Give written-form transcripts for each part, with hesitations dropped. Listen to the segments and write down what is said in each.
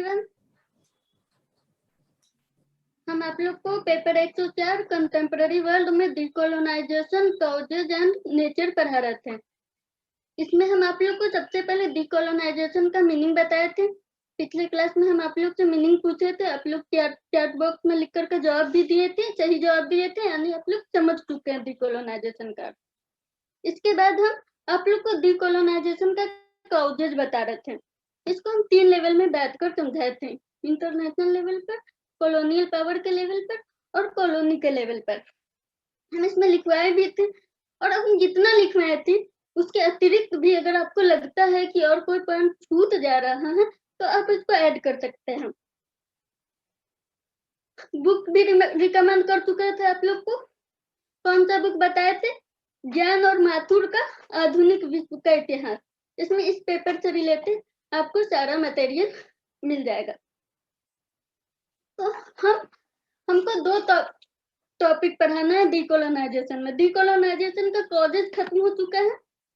Everyone, हम आप लोग को पेपर 104 कंटेम्पररी वर्ल्ड में डिकोलोनाइजेशन कॉजेज एंड नेचर पढ़ा रहे थे। इसमें हम आप लोग को सबसे पहले डिकोलोनाइजेशन का मीनिंग बताए थे। पिछले क्लास में हम आप लोग से मीनिंग पूछे थे, आप लोग चैट बॉक्स में लिख करके जवाब भी दिए थे, सही जवाब दिए थे, यानी आप लोग समझ चुके हैं डिकोलोनाइजेशन का। इसके बाद हम आप लोग को डिकोलोनाइजेशन का कॉजेज बता रहे थे। इसको हम 3 लेवल में बैठकर समझाए थे, इंटरनेशनल लेवल पर, कॉलोनियल पावर के लेवल पर और कॉलोनी के लेवल पर। हम इसमें लिखवाए भी थे, और अब हम जितना लिखवाए थे उसके अतिरिक्त भी अगर आपको लगता है कि और कोई पॉइंट छूट जा रहा है तो आप इसको ऐड कर सकते हैं। बुक भी रिकमेंड कर चुके थे आप लोग को। कौन सा बुक बताए थे? ज्ञान और माथुर का आधुनिक विश्व का इतिहास। इसमें इस पेपर से रिलेटेड आपको सारा मटेरियल मिल जाएगा। तो हमको 2 टॉपिक पढ़ाना है डिकोलोनाइजेशन में। डिकोलोनाइजेशन का कॉजेज खत्म हो चुका है,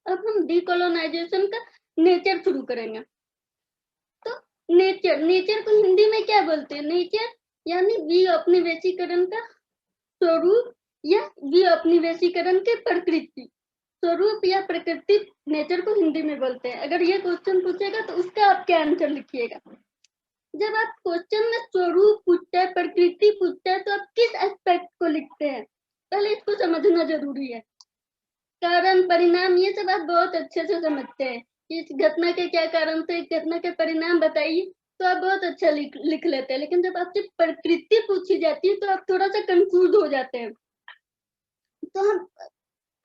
अब हम डिकोलोनाइजेशन का नेचर शुरू करेंगे। तो नेचर को हिंदी में क्या बोलते हैं? नेचर यानी विऔपनिवेशीकरण का स्वरूप या विऔपनिवेशीकरण के प्रकृति। स्वरूप या प्रकृति नेचर को हिंदी में बोलते हैं। अगर ये क्वेश्चन पूछेगा तो उसका आप क्या आंसर लिखिएगा। जब आप क्वेश्चन में स्वरूप पूछते हैं, प्रकृति पूछते हैं, तो आप किस एस्पेक्ट को लिखते हैं? पहले इसको समझना जरूरी है। कारण, परिणाम, ये सब आप बहुत अच्छे से समझते हैं कि इस घटना के क्या कारण थे, घटना के परिणाम बताइए, तो आप बहुत अच्छा लिख लेते हैं। लेकिन जब आपसे प्रकृति पूछी जाती है तो आप थोड़ा सा कंफ्यूज हो जाते हैं। तो हम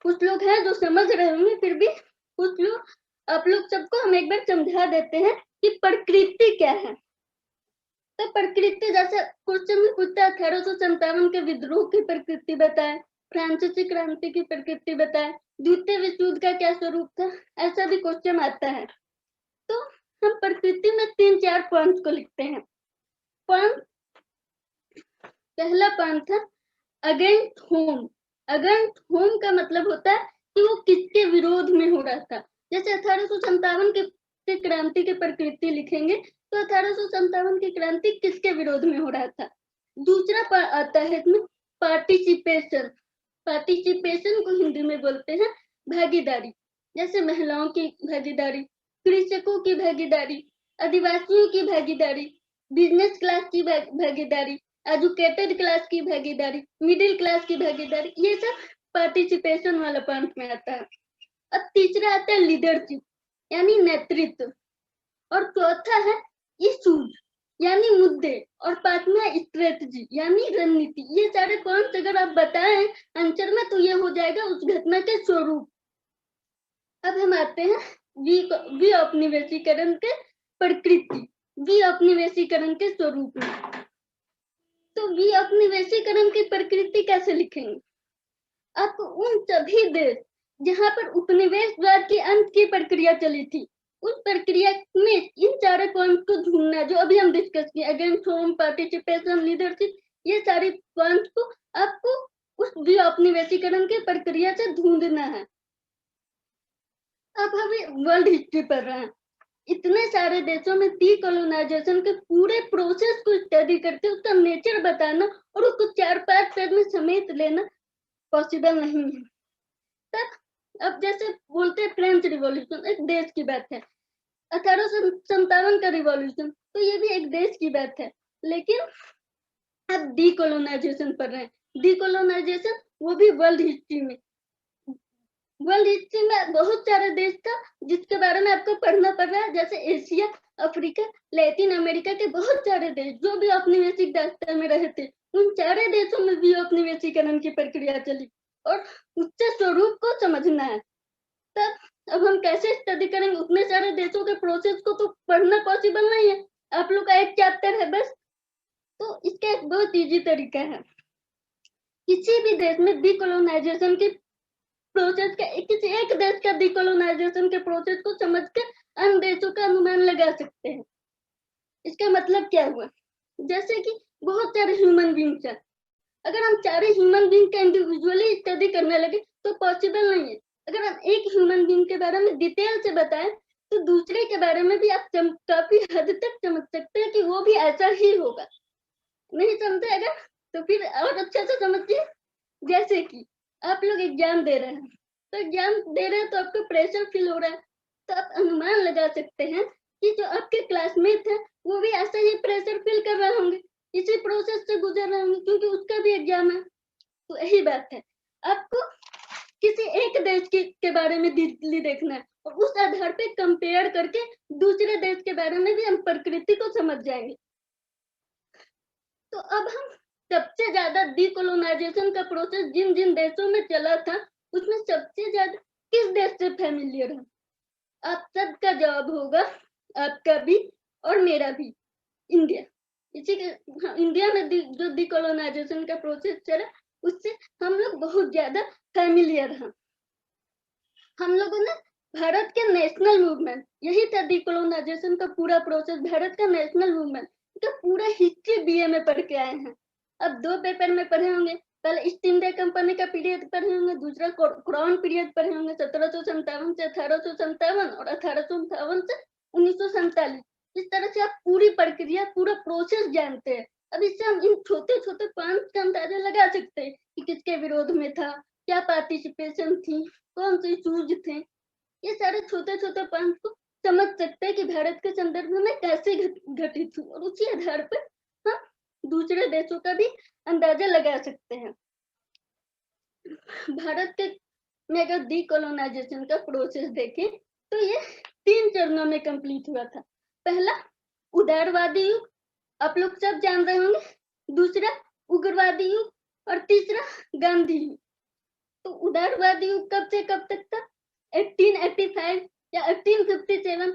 कुछ लोग हैं जो समझ रहे होंगे, फिर भी कुछ लोग आप लोग सबको हम एक बार समझा देते हैं कि प्रकृति क्या है। तो प्रकृति जैसे क्वेश्चन में पूछता है 1857 के विद्रोह की प्रकृति बताए, फ्रांसीसी क्रांति की प्रकृति बताए, द्वितीय विश्व युद्ध का क्या स्वरूप था, ऐसा भी क्वेश्चन आता है। तो हम प्रकृति में 3-4 पॉइंट्स को लिखते हैं। पहला पॉइंट था अगेंस्ट होम। अगेंस्ट होम का मतलब होता है कि वो किसके विरोध में हो रहा था। जैसे 1857 के क्रांति की प्रकृति लिखेंगे तो 1857 की क्रांति किसके विरोध में हो रहा था। दूसरा आता है इसमें पार्टिसिपेशन। पार्टिसिपेशन को हिंदी में बोलते हैं भागीदारी। जैसे महिलाओं की भागीदारी, कृषकों की भागीदारी, आदिवासियों की भागीदारी, बिजनेस क्लास की भागीदारी, एजुकेटेड क्लास की भागीदारी, मिडिल क्लास की भागीदारी, ये सब पार्टिसिपेशन वाला पॉइंट में आता है। अब तीसरा आता है लीडरशिप यानी नेतृत्व, और चौथा है इशूज यानी मुद्दे, और पांचवा स्ट्रेटजी यानी रणनीति। ये सारे पॉइंट्स अगर आप बताएं आंसर में तो ये हो जाएगा उस घटना के स्वरूप। अब हम आते हैं विऔपनिवेशीकरण के प्रकृति, विऔपनिवेशीकरण के स्वरूप में। तो विऔपनिवेशीकरण की प्रकृति कैसे लिखेंगे? आपको उन सभी देश जहां पर उपनिवेशवाद के अंत की प्रक्रिया चली थी, उस प्रक्रिया में इन सारे पॉइंट को ढूंढना जो अभी हम डिस्कस किए, अगेंस्ट होम, पार्टिसिपेशन, लीडरशिप, ये सारे पॉइंट को आपको उस विऔपनिवेशीकरण की प्रक्रिया से ढूंढना है। अब हम वर्ल्ड हिस्ट्री पढ़ रहे हैं, इतने सारे देशों में डीकोलोनाइजेशन के पूरे प्रोसेस को स्टडी करके उसका नेचर बताना और उसको 4-5 पेज में समेट लेना पॉसिबल नहीं है। तब अब जैसे बोलते हैं फ्रेंच रिवॉल्यूशन एक देश की बात है, 1857 का रिवॉल्यूशन तो ये भी एक देश की बात है। लेकिन अब डीकोलोनाइजेशन पढ़ रहे हैं, डीकोलोनाइजेशन वो भी वर्ल्ड हिस्ट्री में। वर्ल्ड हिस्ट्री में बहुत सारे देश था जिसके बारे में आपको पढ़ना पड़ रहा है, जैसे एशिया, अफ्रीका, लैटिन अमेरिका के बहुत सारे देश जो भी औपनिवेशिक दस्ते में रहे थे, उन सारे देशों में भी औपनिवेशीकरण की प्रक्रिया चली और उससे स्वरूप को समझना है। तब अब हम कैसे स्टडी करेंगे? उतने सारे देशों के प्रोसेस को तो पढ़ना पॉसिबल नहीं है, आप लोग का एक चैप्टर है बस। तो इसका एक बहुत इजी तरीका है, किसी भी देश में डीकोलोनाइजेशन की प्रोसेस का, किसी एक देश का डीकोलोनाइजेशन के प्रोसेस को समझ कर अन्य देशों का अनुमान लगा सकते हैं। इसका मतलब क्या हुआ? जैसे कि बहुत सारे ह्यूमन बींग्स हैं, अगर हम सारे ह्यूमन बींग का इंडिविजुअली स्टडी करने लगे तो पॉसिबल नहीं है। अगर हम एक ह्यूमन बींग के बारे में डिटेल से बताएं तो दूसरे के बारे में भी आप काफी हद तक समझ सकते हैं कि वो भी ऐसा ही होगा। नहीं समझे अगर तो फिर और अच्छे से समझिए। जैसे कि आप लोग एग्जाम दे रहे हैं, तो एग्जाम दे रहे हैं तो आपको प्रेशर फील हो रहा है, तो आप अनुमान लगा सकते हैं कि जो आपके क्लासमेट है वो भी ऐसा ही प्रेशर फील कर रहे होंगे, इसी प्रोसेस से गुजर रहे होंगे, क्योंकि उसका भी एग्जाम है। तो यही बात है, आपको किसी एक देश के बारे में देखना है और उस आधार पे कंपेयर करके दूसरे देश के बारे में भी हम प्रकृति को समझ जाएंगे। तो अब हम सबसे ज्यादा डीकोलोनाइजेशन का प्रोसेस जिन जिन देशों में चला था उसमें सबसे ज्यादा किस देश से फैमिलियर है? आप सबका जवाब होगा, आपका भी और मेरा भी, इंडिया। इसी के इंडिया में जो डीकोलोनाइजेशन का प्रोसेस चला उससे हम लोग बहुत ज्यादा फैमिलियर हैं। हम लोगों ने भारत के नेशनल मूवमेंट, यही था डीकोलोनाइजेशन का पूरा प्रोसेस, भारत का नेशनल मूवमेंट का पूरा हिस्ट्री बीए में पढ़ के आए हैं। अब 2 पेपर में पढ़े होंगे, पहले ईस्ट इंडिया कंपनी का पीरियड पढ़े होंगे, दूसरा क्राउन पीरियड पढ़े होंगे 1757 से 1857 और 1858 से 1947। इस तरह से आप पूरी प्रक्रिया, पूरा प्रोसेस जानते हैं। अब इससे हम इन छोटे छोटे पॉइंट्स का अंदाजा लगा सकते हैं कि किसके विरोध में था, क्या पार्टिसिपेशन थी, कौन से इशूज थे। ये सारे छोटे छोटे पॉइंट को समझ सकते हैं कि भारत के संदर्भ में कैसे घटित हुई, और उसी आधार पर हम दूसरे देशों का भी अंदाजा लगा सकते हैं। भारत के में अगर डीकोलोनाइजेशन का प्रोसेस देखें तो ये 3 चरणों में कंप्लीट हुआ था। पहला उदारवादी युग, आप लोग सब जान रहे होंगे, दूसरा उग्रवादी युग और तीसरा गांधी युग। तो उदारवादी युग कब से कब तक था? 1885 या 1857,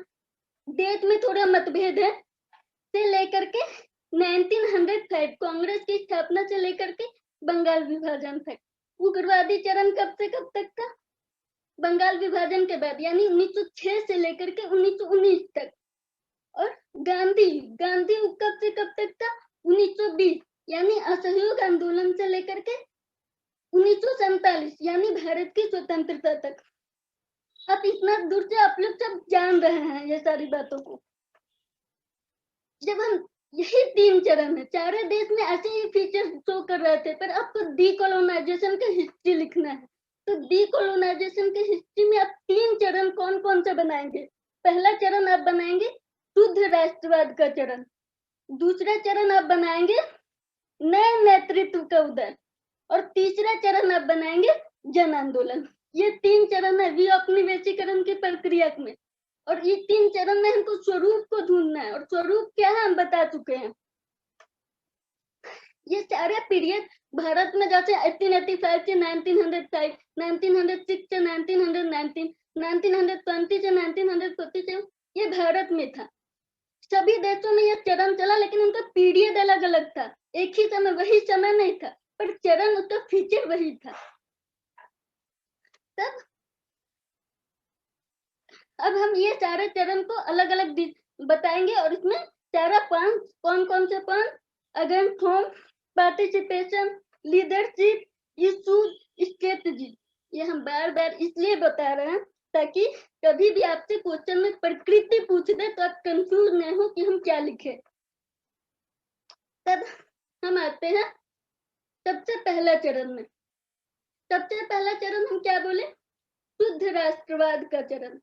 डेट में थोड़ा मतभेद है, से लेकर के 1905 कांग्रेस की स्थापना से लेकर के बंगाल विभाजन तक। उग्रवादी चरण कब से कब तक था? बंगाल विभाजन के बाद, यानी 1906 से लेकर के 1919 तक। और गांधी युग कब से कब तक था? 1920, यानी असहयोग आंदोलन से लेकर के 1947, यानी भारत की स्वतंत्रता तक। अब इतना दूर से आप लोग सब जान रहे हैं ये सारी बातों को। जब हम यही 3 चरण है, सारे देश में ऐसे ही फीचर शो कर रहे थे, पर आपको डीकोलोनाइजेशन का हिस्ट्री लिखना है। तो डीकोलोनाइजेशन के हिस्ट्री में आप 3 चरण कौन कौन से बनाएंगे? पहला चरण आप बनाएंगे शुद्ध राष्ट्रवाद का चरण, दूसरा चरण आप बनाएंगे नए नेतृत्व का उदय, और तीसरा चरण आप बनाएंगे जन आंदोलन। ये 3 चरण है विऔपनिवेशीकरण की प्रक्रिया में, और ये 3 चरण में हमको स्वरूप को ढूंढना है, और स्वरूप क्या है हम बता चुके हैं। ये सारे पीरियड भारत में जैसे 1885 से 1905, 1906 से 1919, 1920 से 1947, ये भारत में था। सभी देशों में यह चरण चला, लेकिन उनका पीरियड अलग अलग था। एक ही समय, वही समय नहीं था, पर चरण उसका फीचर वही था। तब अब हम ये सारे चरण को अलग अलग बताएंगे, और इसमें सारा पॉइंट कौन कौन से point, against whom, participation, leadership, issues, strategy, ये हम बार बार इसलिए बता रहे हैं ताकि कभी भी आपसे क्वेश्चन में प्रकृति पूछ दे तो आप कंफ्यूज नहीं हो कि हम क्या लिखे। तब हम आते हैं सबसे पहला चरण में। सबसे पहला चरण हम क्या बोले? शुद्ध राष्ट्रवाद का चरण।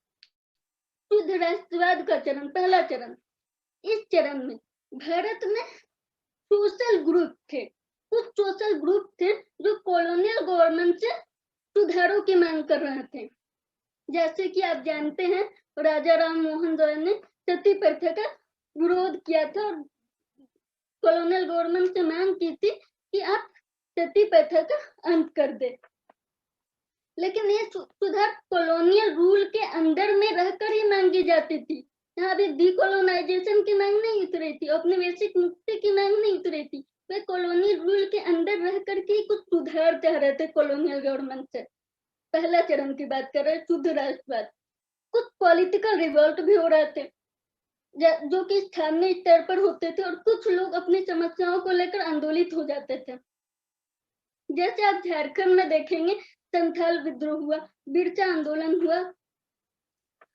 शुद्ध राष्ट्रवाद का चरण, पहला चरण। इस चरण में भारत में सोशल ग्रुप थे, कुछ सोशल ग्रुप थे जो कॉलोनियल गवर्नमेंट से सुधारों की मांग कर रहे थे। जैसे कि आप जानते हैं राजा राम मोहन रॉय ने सती प्रथा का विरोध किया था और कॉलोनियल गवर्नमेंट से मांग की थी कि आप सती प्रथा का अंत कर दे। लेकिन ये सुधार कॉलोनियल रूल के अंदर में रहकर ही मांगी जाती थी। यहाँ भी डीकोलोनाइजेशन की मांग नहीं उतरी थी, औपनिवेशिक मुक्ति की मांग नहीं उतरी थी। वे कॉलोनियल रूल के अंदर रह करके कुछ सुधार चाह रहे थे कॉलोनियल गवर्नमेंट से। पहला चरण की बात कर रहे हैं, शुद्ध राष्ट्रवाद। कुछ पॉलिटिकल रिवोल्ट भी हो रहे थे जो कि स्थानीय स्तर पर होते थे, और कुछ लोग अपनी समस्याओं को लेकर आंदोलित हो जाते थे। जैसे आप झारखंड में देखेंगे संथाल विद्रोह हुआ, बिरसा आंदोलन हुआ,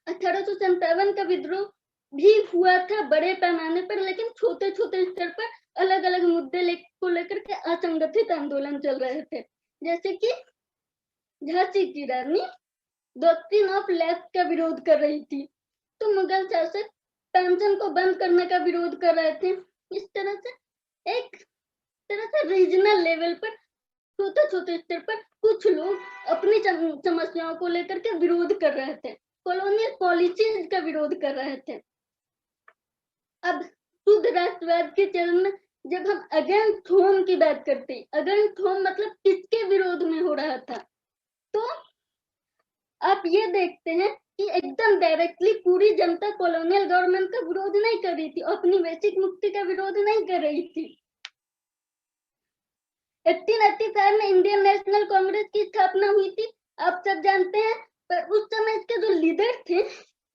1857 का विद्रोह भी हुआ था बड़े पैमाने पर, लेकिन छोटे छोटे स्तर पर अलग अलग मुद्दे को लेकर के असंगठित आंदोलन चल रहे थे। जैसे कि झांसी की रानी डॉक्ट्रिन ऑफ लेफ्ट का विरोध कर रही थी, तो मुगल शासक पेंशन को बंद करने का विरोध कर रहे थे। इस तरह से एक तरह से रीजनल लेवल पर छोटे छोटे स्तर पर कुछ लोग अपनी समस्याओं को लेकर के विरोध कर रहे थे, कॉलोनियल पॉलिसीज का विरोध कर रहे थे। अब शुद्ध राष्ट्रवाद के चरण में जब हम अगेंस्ट होम की बात करते हैं, अगेंस्ट होम मतलब किसके विरोध में हो रहा था, तो आप ये देखते हैं कि एकदम डायरेक्टली पूरी जनता कॉलोनियल गवर्नमेंट का विरोध नहीं कर रही थी, अपनी वैश्विक मुक्ति का विरोध नहीं कर रही थी। 1885 में इंडियन नेशनल कांग्रेस की स्थापना हुई थी, आप सब जानते हैं। पर उस समय इसके जो लीडर थे,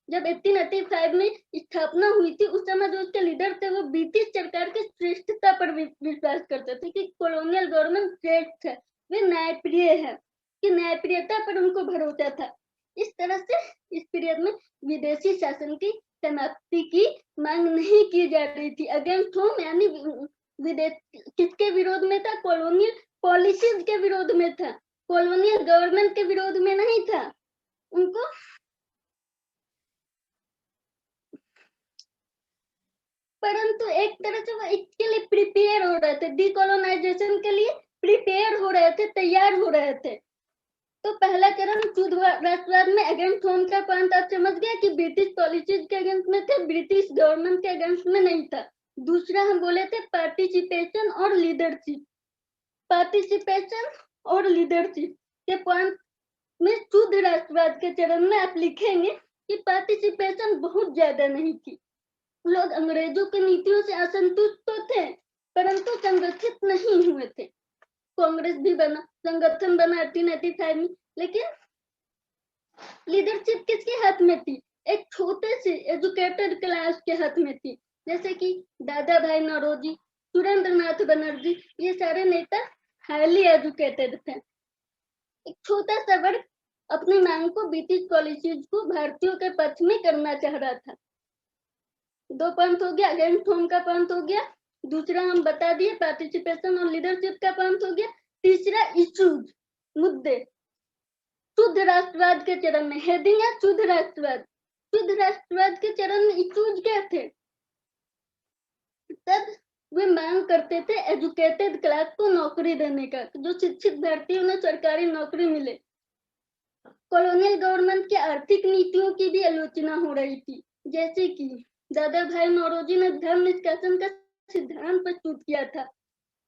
जब 1885 में स्थापना हुई थी, उस समय जो उसके लीडर थे वो ब्रिटिश सरकार की श्रेष्ठता पर विश्वास करते थे कि कॉलोनियल गवर्नमेंट श्रेष्ठ है, वे न्यायप्रिय है, कि न्यायप्रियता पर उनको भरोसा था। इस तरह से इस पीरियड में विदेशी शासन की समाप्ति की मांग नहीं की जा रही थी। अगेंस्ट होम यानी विदेश किसके विरोध में था, कॉलोनियल पॉलिसीज के विरोध में था, कॉलोनियल गवर्नमेंट के विरोध में नहीं था। उनको परंतु एक तरह से वो इसके लिए प्रिपेयर हो रहे थे, डीकोलोनाइजेशन के लिए प्रिपेयर हो रहे थे, तैयार हो रहे थे। तो पहला चरण शुद्ध राष्ट्रवाद में अगेंस्ट होम का पॉइंट आप समझ गए कि ब्रिटिश पॉलिसीज के अगेंस्ट में थे, ब्रिटिश गवर्नमेंट के अगेंस्ट में नहीं था। दूसरा हम बोले थे पार्टिसिपेशन और लीडरशिप। पार्टिसिपेशन और लीडरशिप के पॉइंट में शुद्ध राष्ट्रवाद के चरण में आप लिखेंगे कि पार्टिसिपेशन बहुत ज्यादा नहीं थी, लोग अंग्रेजों की नीतियों से असंतुष्ट तो थे परंतु संगठित नहीं हुए थे। कांग्रेस भी बना, संगठन बना 1885 में, लेकिन लीडरशिप किसके हाथ में थी, एक छोटे से एजुकेटेड क्लास के हाथ में थी, जैसे कि दादा भाई नौरोजी, सुरेंद्र नाथ बनर्जी, ये सारे नेता हाईली एजुकेटेड थे। एक छोटा सा वर्ग अपनी मांग को ब्रिटिश पॉलिसीज को भारतीयों के पक्ष में करना चाह रहा था। दो पॉइंट हो गया, अगेंस्ट होम का पॉइंट हो गया, दूसरा हम बता दिए पार्टिसिपेशन और लीडरशिप का पॉइंट हो गया। तीसरा इश्यूज, मुद्दे शुद्ध राष्ट्रवाद के चरण में, हेडिंग है शुद्ध राष्ट्रवाद। शुद्ध राष्ट्रवाद के चरण में इश्यूज क्या थे, तब वे मांग करते थे एजुकेटेड क्लास को नौकरी देने का, जो शिक्षित भारतीयों ने सरकारी नौकरी मिले। कॉलोनियल गवर्नमेंट की आर्थिक नीतियों की भी आलोचना हो रही थी, जैसे कि दादा भाई नौरोजी ने धर्म निष्कासन का सिद्धांत प्रस्तुत किया था।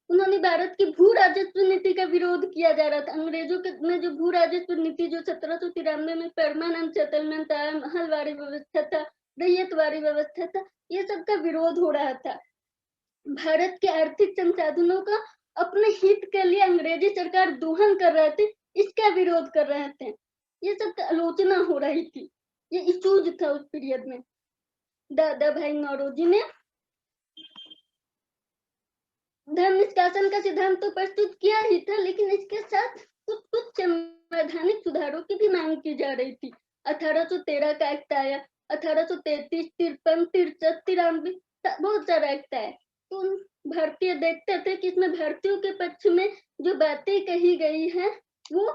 उन्होंने भारत की भू राजस्व नीति का विरोध किया जा रहा था। अंग्रेजों ने जो भू राजस्व नीति जो 1793 में परमानेंट सेटलमेंट आया, महलवारी व्यवस्था था, रैयतवारी व्यवस्था था, ये सब का विरोध हो रहा था। भारत के आर्थिक संसाधनों का अपने हित के लिए अंग्रेजी सरकार दोहन कर रहे थे, इसका विरोध कर रहे थे, ये सब का आलोचना हो रही थी, ये इशूज था उस पीरियड में। दादा भाई नौरोजी ने धर्म निष्कासन का सिद्धांत तो प्रस्तुत किया ही था, लेकिन इसके साथ कुछ कुछ संवैधानिक सुधारों की भी मांग की जा रही थी। 1813 का एक्ट आया, 1833, 53, 63, 93, बहुत सारा एक्ट आया। तो भारतीय देखते थे कि इसमें भारतीयों के पक्ष में जो बातें कही गई है वो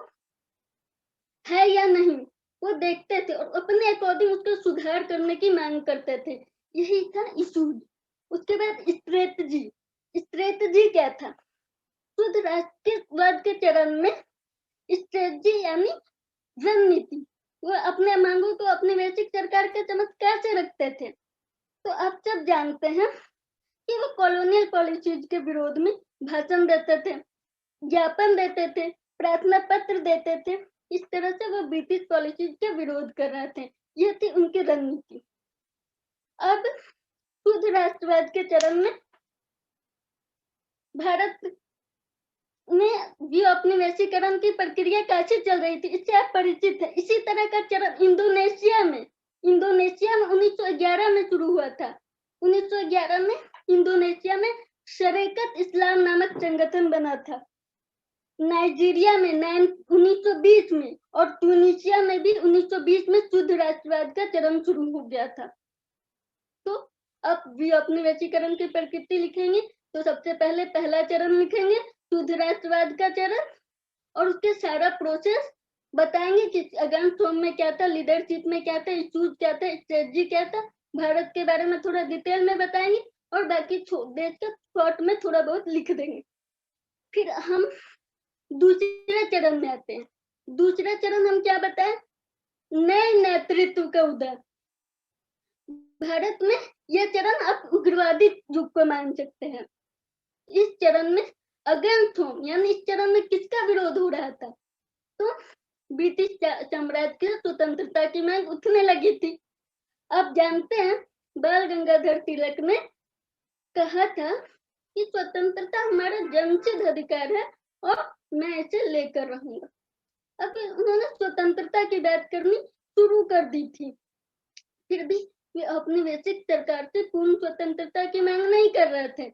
है या नहीं, वो देखते थे और अपने अकॉर्डिंग उसको सुधार करने की मांग करते थे, यही था इशूज। उसके बाद स्ट्रेटजी, स्ट्रेटजी क्या था, शुद्ध राष्ट्रवाद के चरण में स्ट्रेटजी यानी रणनीति, वो अपने मांगों को अपने वैश्विक सरकार के समक्ष कैसे रखते थे। तो आप सब जानते हैं कि वो कॉलोनियल पॉलिसीज के विरोध में भाषण देते थे, ज्ञापन देते थे, प्रार्थना पत्र देते थे, इस तरह से वो ब्रिटिश पॉलिसीज के विरोध कर रहे थे, ये थी उनकी रणनीति। अब शुद्ध राष्ट्रवाद के चरण में भारत में जो अपनी वैश्वीकरण की प्रक्रिया कैसे चल रही थी, इससे आप परिचित है। इसी तरह का चरण इंडोनेशिया में 1911 में शुरू हुआ था। 1911 में इंडोनेशिया में शरीकत इस्लाम नामक संगठन बना था। नाइजीरिया में 1920 में और ट्यूनीशिया में भी 1920 में शुद्ध राष्ट्रवाद का चरण शुरू हो गया था। तो अब भी औपनिवेशीकरण की प्रकृति लिखेंगे तो सबसे पहले पहला चरण लिखेंगे शुद्ध राष्ट्रवाद का चरण, और उसके सारा प्रोसेस बताएंगे कि अगेंस्ट होम में क्या था, लीडरशिप में क्या था, इश्यूज क्या था, स्ट्रेटजी क्या था, भारत के बारे में थोड़ा डिटेल में बताएंगे और बाकी देश का शॉर्ट में थोड़ा बहुत लिख देंगे। फिर हम दूसरे चरण में आते हैं। दूसरा चरण हम क्या बताएं, नए नेतृत्व का उदय। भारत में यह चरण आप उग्रवादी युग को मान सकते हैं। इस चरण में अगेंस्ट होम यानी इस चरण में किसका विरोध हो रहा था, तो ब्रिटिश साम्राज्य की स्वतंत्रता की मांग उठने लगी थी। आप जानते हैं बाल गंगाधर तिलक ने कहा था कि स्वतंत्रता हमारा जन्मसिद्ध अधिकार है और मैं इसे लेकर रहूंगा। अब उन्होंने स्वतंत्रता की बात करनी शुरू कर दी थी, फिर भी वे औपनिवेशिक सरकार से पूर्ण स्वतंत्रता की मांग नहीं कर रहे थे।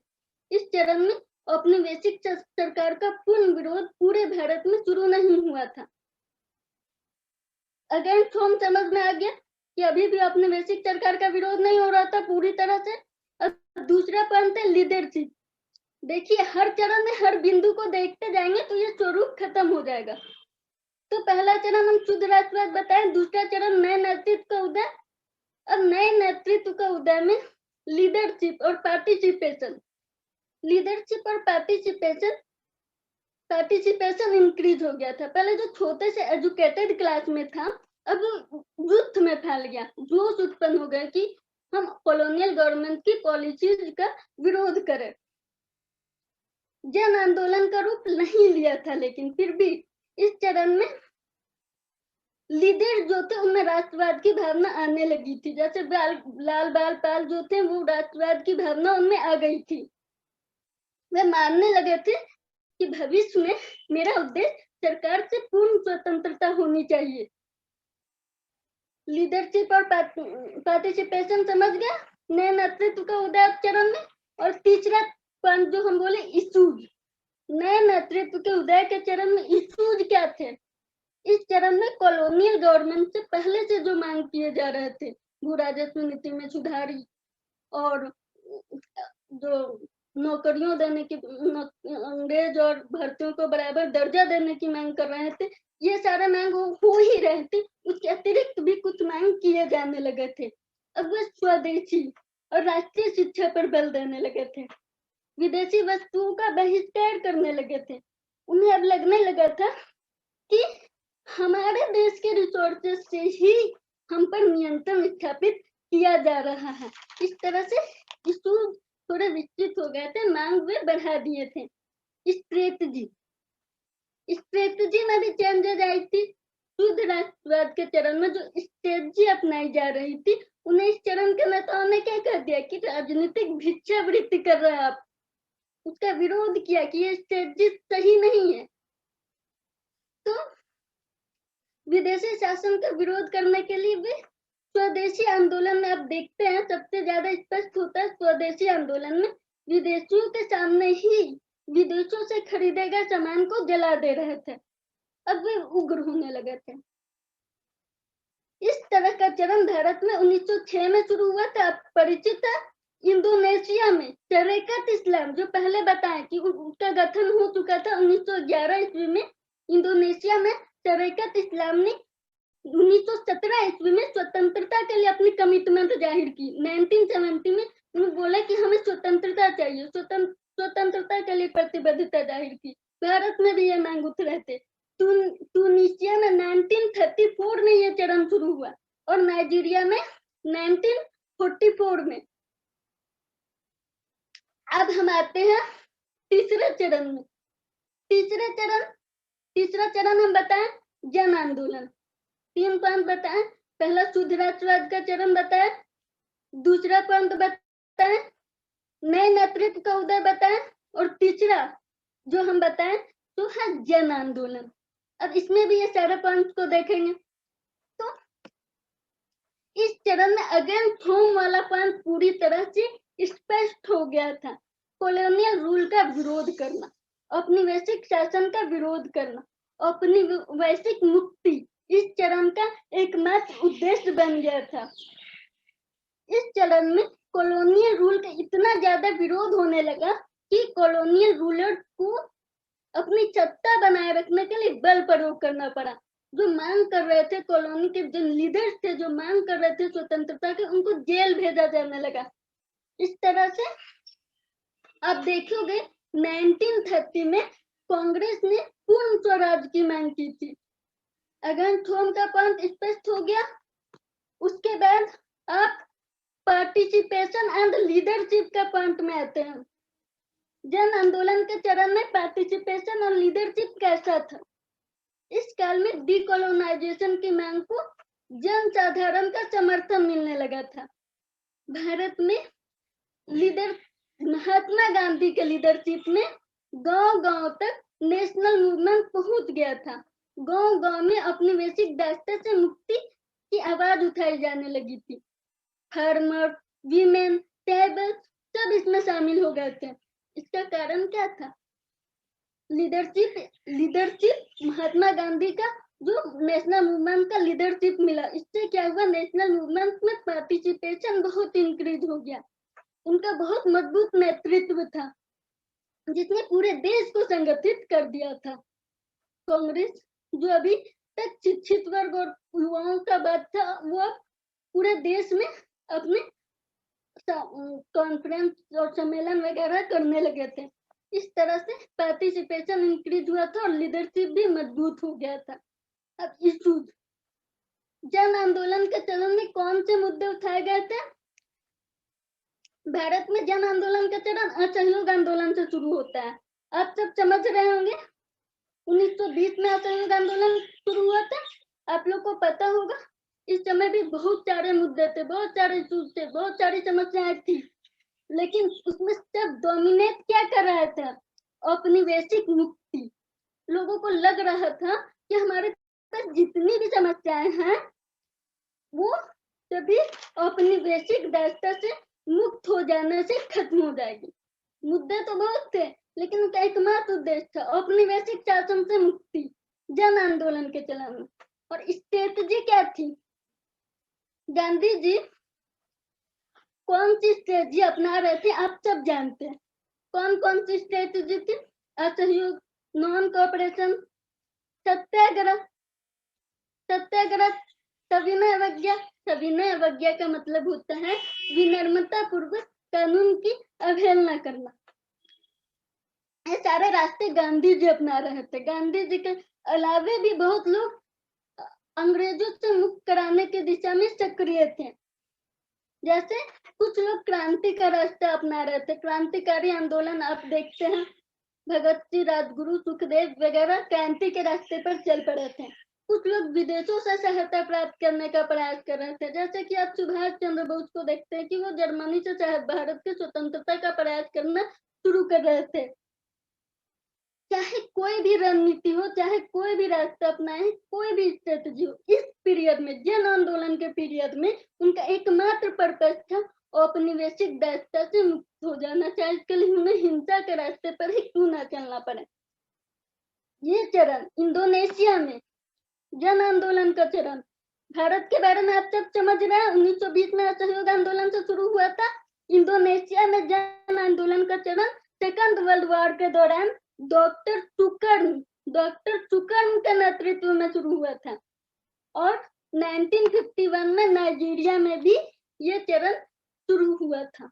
इस चरण में औपनिवेशिक सरकार का पूर्ण विरोध पूरे भारत में शुरू नहीं हुआ था। अगेंस्ट होम समझ में आ गया कि अभी भी औपनिवेशिक सरकार का विरोध नहीं हो रहा था पूरी तरह से। अब दूसरा पॉइंट है लीडरशिप। देखिए हर चरण में हर बिंदु को देखते जाएंगे तो ये स्वरूप खत्म हो जाएगा। तो पहला चरण हम शुद्ध राष्ट्रवाद बताएं, दूसरा चरण नए नेतृत्व का उदय। अब नए नेतृत्व का उदय में लीडरशिप और पार्टिसिपेशन, लीडरशिप और पार्टिसिपेशन इंक्रीज हो गया था। पहले जो छोटे से एजुकेटेड क्लास में था अब यूथ में फैल गया, जोश उत्पन्न हो गया कि हम कॉलोनियल गवर्नमेंट की पॉलिसीज का विरोध करें। जन आंदोलन का रूप नहीं लिया था, लेकिन फिर भी इस चरण में लीडर जो थे उनमें राष्ट्रवाद की भावना आने लगी थी। जैसे लाल बाल पाल जो थे वो राष्ट्रवाद की भावना उनमें आ गई थी। वे मानने लगे थे कि भविष्य में मेरा उद्देश्य सरकार से पूर्ण स्वतंत्रता होनी चाहिए। लीडरशिप और पार्टिसिपेशन समझ गया, नए नेतृत्व का उदय चरण में। और तीसरा पॉइंट जो हम बोले इश्यूज, नए नेतृत्व के उदय के चरण में इश्यूज क्या थे। इस चरण में कॉलोनियल गवर्नमेंट से पहले से जो मांग किए जा रहे थे, भू राजस्व नीति में सुधार और जो नौकरियों देने की, अंग्रेज और भर्तियों को बराबर दर्जा देने की मांग कर रहे थे, ये सारे मांग हो ही रहे थे। उसके अतिरिक्त भी कुछ मांग किए जाने लगे थे। अब वे स्वदेशी और राष्ट्रीय शिक्षा पर बल देने लगे थे, विदेशी वस्तुओं का बहिष्कार करने लगे थे। उन्हें अब लगने लगा था कि हमारे देश के रिसोर्सेज से ही हम पर नियंत्रण स्थापित किया जा रहा है। इस तरह से इशू थोड़े विस्तृत हो गए थे, मांग वे बढ़ा दिए थे। स्ट्रेटजी में भी चेंजेस आई थी। शुद्ध राष्ट्रवाद के चरण में जो स्ट्रेटजी अपनाई जा रही थी, उन्हें इस चरण के नेताओं ने क्या कर दिया कि राजनीतिक भिक्षावृत्ति कर रहे हैं आप, उसका विरोध किया कि ये स्ट्रेटजी सही नहीं है। तो विदेशी शासन का विरोध करने के लिए भी स्वदेशी आंदोलन में आप देखते हैं सबसे ज्यादा स्पष्ट होता है स्वदेशी आंदोलन में विदेशियों के सामने ही विदेशों से खरीदे गए सामान को जला दे रहे थे। अब वे उग्र होने लगे थे। इस तरह का चरण भारत में 1906 में शुरू हुआ था। परिचित है इंडोनेशिया में शरीयत इस्लाम, जो पहले बताएं कि उसका गठन हो चुका था 1911 ईस्वी में। इंडोनेशिया में शरीयत इस्लाम ने 1917 ईस्वी में स्वतंत्रता के लिए अपनी कमिटमेंट जाहिर की। 1970 में उन्होंने बोला कि हमें स्वतंत्रता चाहिए, स्वतंत्रता के लिए प्रतिबद्धता जाहिर की। भारत में भी ये मांग उठ रहे थे। ट्यूनीशिया में 1934 में ये चरण शुरू हुआ और नाइजीरिया में 1944 में। अब हम आते हैं तीसरे चरण में। तीसरा चरण हम बताएं जन आंदोलन। 3 पॉइंट बताएं। पहला शुद्ध राष्ट्रवाद का चरण बताएं, दूसरा पॉइंट बताएं नए नेतृत्व का उदय बताएं, और तीसरा जो हम बताएं तो है जन आंदोलन। अब इसमें भी ये सारे पॉइंट्स को देखेंगे। तो इस चरण में अगेंस्ट होम वाला पॉइंट पूरी तरह से स्पष्ट हो गया था, कॉलोनियल रूल का विरोध करना। औपनिवेशिक शासन का विरोध करना, औपनिवेशिक मुक्ति इस चरण का एकमात्र उद्देश्य बन गया था। इस चरण में कॉलोनियल रूल का इतना ज्यादा विरोध होने लगा कि कॉलोनियल रूलर को अपनी सत्ता बनाए रखने के लिए बल प्रयोग करना पड़ा। जो मांग कर रहे थे, कॉलोनी के जो लीडर्स थे जो मांग कर रहे थे स्वतंत्रता के, उनको जेल भेजा जाने लगा। इस तरह से आप देखोगे 1930 में कांग्रेस ने पूर्ण स्वराज की मांग की थी। अगर थोम का पॉइंट स्पष्ट हो गया, उसके बाद आप पार्टिसिपेशन एंड लीडरशिप का पॉइंट में आते हैं। जन आंदोलन के चरण में पार्टिसिपेशन और लीडरशिप कैसा था? इस काल में डीकोलोनाइजेशन की मांग को जन साधारण का समर्थन मिलने लगा था। भारत में महात्मा गांधी के लीडरशिप में गांव-गांव तक नेशनल मूवमेंट पहुंच गया था। गांव-गांव में औपनिवेशिक दायित्व से मुक्ति की आवाज उठाई जाने लगी थी। फार्मर, वीमेन, ट्राइबल्स सब इसमें शामिल हो गए थे। इसका कारण क्या था? लीडरशिप महात्मा गांधी का जो नेशनल मूवमेंट का लीडरशिप मिला, इससे क्या हुआ, नेशनल मूवमेंट में पार्टिसिपेशन बहुत इंक्रीज हो गया। उनका बहुत मजबूत नेतृत्व था जिसने पूरे देश को संगठित कर दिया था। कांग्रेस जो अभी तक शिक्षित वर्ग और युवाओं का बात था, वो पूरे देश में अपने कॉन्फ्रेंस और सम्मेलन वगैरह करने लगे थे। इस तरह से पार्टिसिपेशन इंक्रीज हुआ था और लीडरशिप भी मजबूत हो गया था। अब इश्यूज, जन आंदोलन के चरण में कौन से मुद्दे उठाए गए थे? भारत में जन आंदोलन का चरण असहयोग आंदोलन से शुरू होता है। आप सब समझ रहे होंगे 1920 में असहयोग आंदोलन शुरू हुआ था। आप लोग को पता होगा इस समय भी बहुत सारे मुद्दे थे, बहुत सारे इश्यूज थे, बहुत सारी समस्याएं थी, लेकिन उसमें सब डोमिनेट क्या कर रहा था? औपनिवेशिक मुक्ति। लोगों को लग रहा था कि हमारे पास जितनी भी समस्याएं हैं वो सभी औपनिवेशिक दायित्व से मुक्त हो जाने से खत्म हो जाएगी। मुद्दे तो बहुत थे, लेकिन उनका एकमात्र उद्देश्य था औपनिवेशिक शासन से मुक्ति जन आंदोलन के चलन में। और स्ट्रेटजी क्या थी? गांधी जी कौन सी स्ट्रेटजी अपना रहे थे आप सब जानते हैं। कौन कौन सी स्ट्रेटजी थी? असहयोग, नॉन कोऑपरेशन, सत्याग्रह, सविनय अवज्ञा। सविनय अवज्ञा का मतलब होता है विनम्रता पूर्वक कानून की अवहेलना करना। ये सारे रास्ते गांधी जी अपना रहे थे। गांधी जी के अलावे भी बहुत लोग अंग्रेजों से मुक्त कराने की दिशा में सक्रिय थे। जैसे कुछ लोग क्रांति का रास्ता अपना रहे थे। क्रांतिकारी आंदोलन आप देखते हैं, भगत सिंह, राजगुरु, सुखदेव वगैरह क्रांति के रास्ते पर चल पड़े थे। कुछ लोग विदेशों से सहायता प्राप्त करने का प्रयास कर रहे थे। जैसे कि आप सुभाष चंद्र बोस को देखते हैं कि वो जर्मनी से भारत की स्वतंत्रता का प्रयास करना शुरू कर रहे थे। चाहे कोई भी रणनीति हो, चाहे कोई भी रास्ता अपनाए, कोई भी स्ट्रेटजी हो, इस पीरियड में, जन आंदोलन के पीरियड में उनका एकमात्र पर्पस था औपनिवेशिक दायित्व से मुक्त हो जाना, चाहे इसके लिए उन्हें हिंसा के रास्ते पर ही क्यों ना चलना पड़े। ये चरण इंडोनेशिया में जन आंदोलन का चरण, भारत के बारे में आप सब समझ रहे हैं। 1920 में असहयोग आंदोलन से शुरू हुआ था। इंडोनेशिया में जन आंदोलन का चरण सेकंड वर्ल्ड वॉर के दौरान डॉक्टर सुकर्म के नेतृत्व में शुरू हुआ था। और 1951 में नाइजीरिया में भी ये चरण शुरू हुआ था।